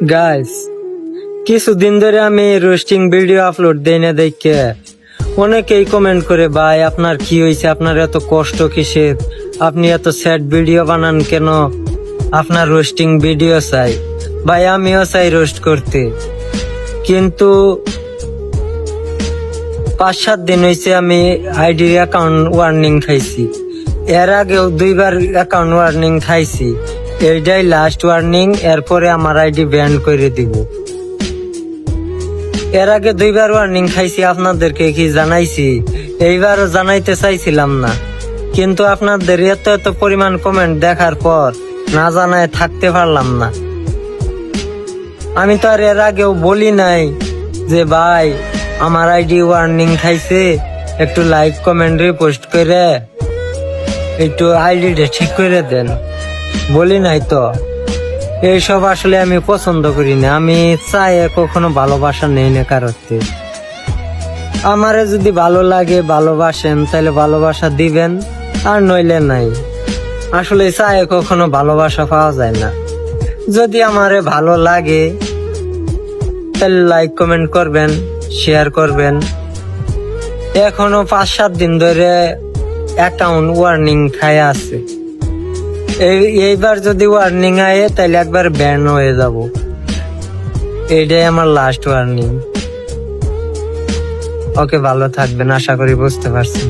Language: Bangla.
গাইস, কিছুদিন ধরে আমি রোস্টিং ভিডিও আপলোড দেই না দেখে অনেকেই কমেন্ট করে, ভাই আপনার কি হয়েছে, আপনার এত কষ্ট কিসের, আপনি এত স্যাড ভিডিও বানান কেন, আপনার রোস্টিং ভিডিও চাই। ভাই আমিও চাই রোস্ট করতে, কিন্তু 5-7 দিন হয়েছে আমি আইডির অ্যাকাউন্ট ওয়ার্নিং খাইছি। এর আগেও 2বার অ্যাকাউন্ট ওয়ার্নিং খাইছি, এইটাই লাস্ট ওয়ার্নিং। এরপরে আমার আইডি ব্যান করে দিব। এর আগে 2বার ওয়ার্নিং খাইছি, আপনাদেরকে কি জানাইছি? এইবারও জানাইতে চাইছিলাম না, কিন্তু আপনাদের এত এত পরিমাণ কমেন্ট দেখার পর না জানায় থাকতে পারলাম না। আমি তো আর এর আগেও বলি নাই যে ভাই আমার আইডি ওয়ার্নিং খাইছে, একটু লাইক কমেন্ট রিপোস্ট করে একটু আইডিটা ঠিক করে দেন, বলি নাই তো। এইসব আসলে আমি পছন্দ করি না। আমি চাই কখনো ভালোবাসা নেই না কারোতে। আমারে যদি ভালো লাগে, ভালোবাসেন, তাহলে ভালোবাসা দিবেন, আর নইলে নাই। আসলে চাই কখনো ভালোবাসা পাওয়া যায় না। যদি আমারে ভালো লাগে তাহলে লাইক কমেন্ট করবেন, শেয়ার করবেন। এখনো 5-7 দিন ধরে অ্যাকাউন্ট ওয়ার্নিং খায় আছে। এইবার যদি ওয়ার্নিং আয়ে তাহলে একবার ব্যান হয়ে যাব। এইটাই আমার লাস্ট ওয়ার্নিং। ওকে, ভালো থাকবেন, আশা করি বুঝতে পারছেন।